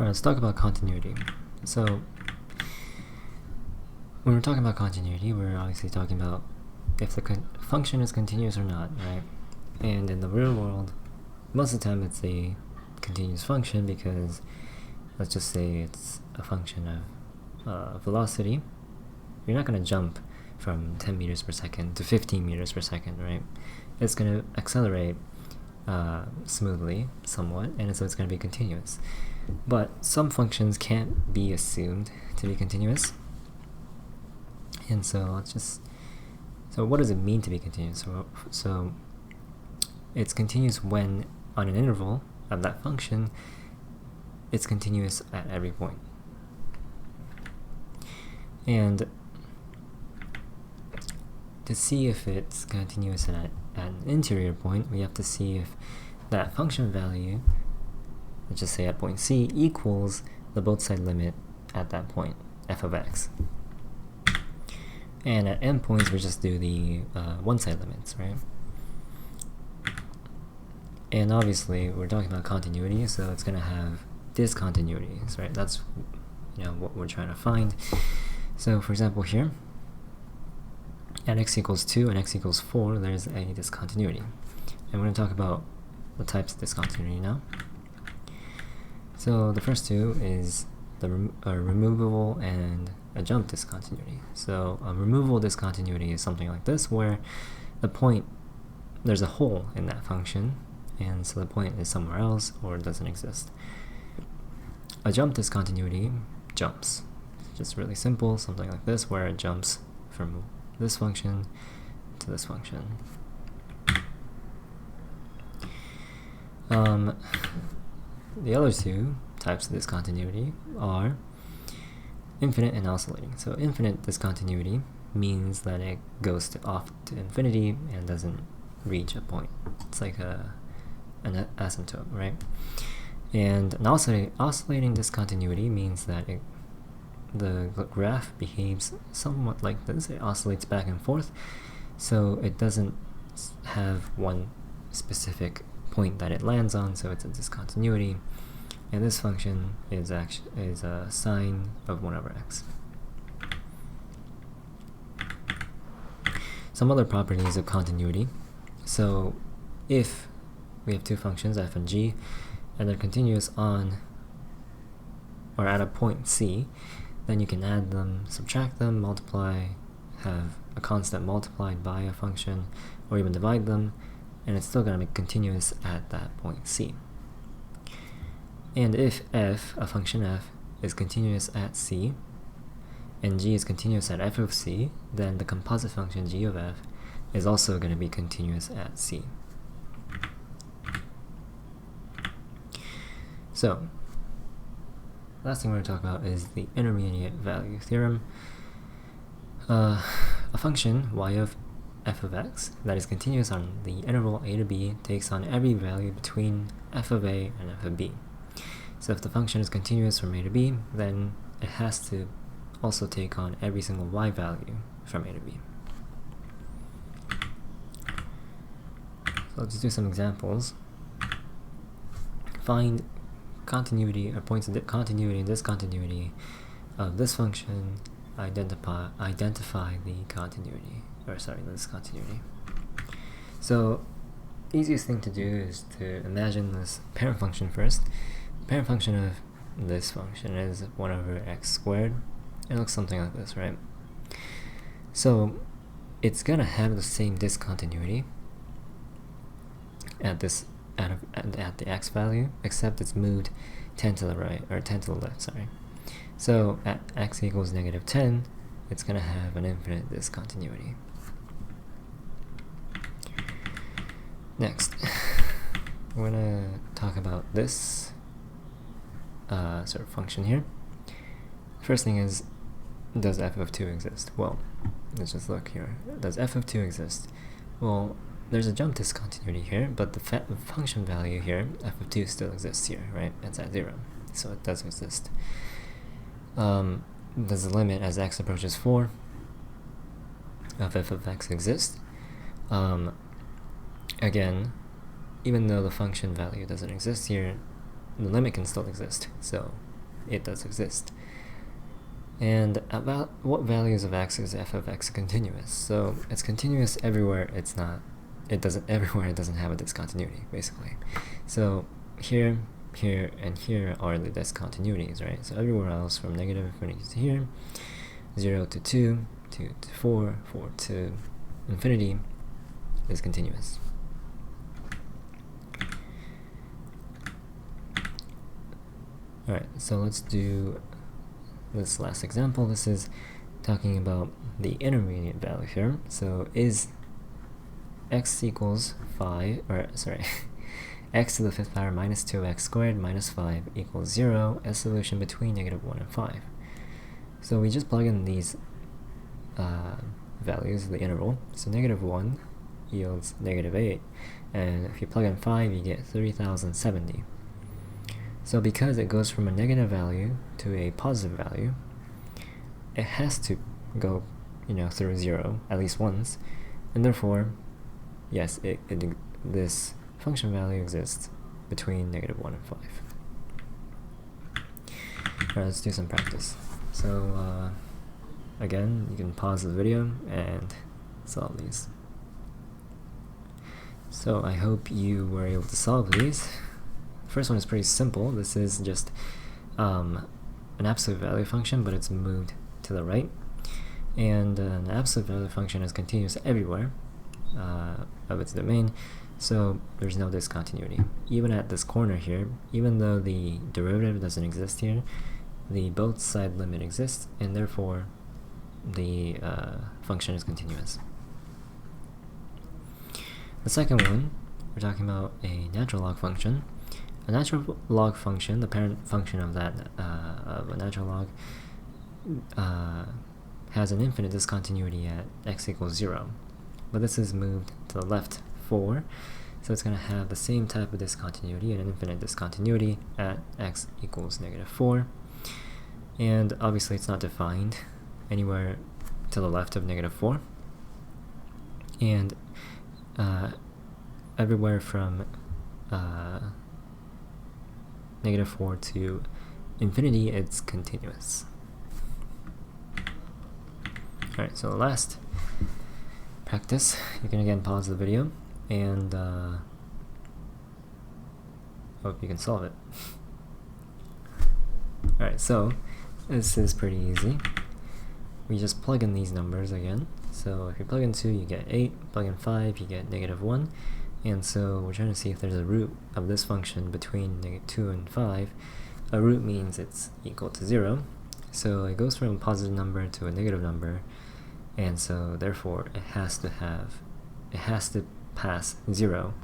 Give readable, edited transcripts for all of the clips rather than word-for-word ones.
Alright, let's talk about continuity. So, when we're talking about continuity, we're obviously talking about if the function is continuous or not, right? And in the real world, most of the time it's a continuous function because, let's just say it's a function of velocity. You're not going to jump from 10 meters per second to 15 meters per second, right? It's going to accelerate smoothly, somewhat, and so it's going to be continuous. But some functions can't be assumed to be continuous. And so so what does it mean to be continuous? So it's continuous when, on an interval of that function, it's continuous at every point. And to see if it's continuous at an interior point, we have to see if that function value, let's just say at point C, equals the both side limit at that point, f of x. And at endpoints, we just do the one side limits, right? And obviously, we're talking about continuity, so it's going to have discontinuities, right? That's what we're trying to find. So, for example, here, at x equals 2 and x equals 4, there's a discontinuity. And we're going to talk about the types of discontinuity now. So the first two is the removable and a jump discontinuity. So a removable discontinuity is something like this, where the point, there's a hole in that function, and so the point is somewhere else or doesn't exist. A jump discontinuity jumps. It's just really simple, something like this, where it jumps from this function to this function. The other two types of discontinuity are infinite and oscillating. So infinite discontinuity means that it goes off to infinity and doesn't reach a point. It's like an asymptote, right? And an oscillating discontinuity means that the graph behaves somewhat like this. It oscillates back and forth, so it doesn't have one specific point that it lands on, so it's a discontinuity. And this function is a sine of 1 over x. Some other properties of continuity. So if we have two functions, f and g, and they're continuous on or at a point C, then you can add them, subtract them, multiply, have a constant multiplied by a function, or even divide them, and it's still going to be continuous at that point C. And if f, a function f, is continuous at C, and g is continuous at f of C, then the composite function g of f is also going to be continuous at C. So, last thing we're going to talk about is the intermediate value theorem. A function y of f of x that is continuous on the interval a to b takes on every value between f of a and f of b. So if the function is continuous from a to b, then it has to also take on every single y value from a to b. So let's do some examples. Find continuity or points of continuity and discontinuity of this function. Identify the continuity, the discontinuity. So easiest thing to do is to imagine this parent function first. The parent function of this function is 1 over x squared. It looks something like this, right? So it's gonna have the same discontinuity at the x value, except it's moved 10 to the right, or 10 to the left, sorry. So at x equals negative 10, it's going to have an infinite discontinuity. Next, we're going to talk about this sort of function here. First thing is, does f of 2 exist? Well, let's just look here. Does f of 2 exist? Well, there's a jump discontinuity here, but the function value here, f of 2, still exists here, right? It's at 0, so it does exist. Does the limit as x approaches 4 of f of x exist? Again, even though the function value doesn't exist here, the limit can still exist, so it does exist. And about what values of x is f of x continuous? So it's continuous everywhere it's not. Everywhere it doesn't have a discontinuity, basically. So here, here, and here are the discontinuities, right? So everywhere else from negative infinity to here, 0 to 2, 2 to 4, 4 to infinity is continuous. Alright, so let's do this last example. This is talking about the intermediate value here. So is x equals 5, or sorry, x to the 5th power minus 2x squared minus 5 equals 0, a solution between negative 1 and 5. So we just plug in these values of the interval. So negative 1 yields negative 8, and if you plug in 5 you get 3070. So because it goes from a negative value to a positive value, it has to go, through 0 at least once, and therefore, yes, this function value exists between negative 1 and 5. Alright, let's do some practice. So again, you can pause the video and solve these. So I hope you were able to solve these. First one is pretty simple. This is just an absolute value function, but it's moved to the right. And an absolute value function is continuous everywhere of its domain, so there's no discontinuity. Even at this corner here, even though the derivative doesn't exist here, the both side limit exists, and therefore the function is continuous. The second one, we're talking about a natural log function. A natural log function, the parent function of that of a natural log, has an infinite discontinuity at x equals 0. But this is moved to the left 4, so it's going to have the same type of discontinuity, an infinite discontinuity at x equals negative 4. And obviously it's not defined anywhere to the left of negative 4. And everywhere from negative 4 to infinity, it's continuous. Alright, so the last practice, you can again pause the video and hope you can solve it. Alright, so this is pretty easy. We just plug in these numbers again. So if you plug in 2, you get 8, plug in 5, you get negative 1. And so we're trying to see if there's a root of this function between negative 2 and 5. A root means it's equal to 0. So it goes from a positive number to a negative number, and so therefore it has to pass 0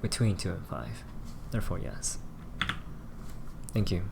between 2 and 5. Therefore, yes. Thank you.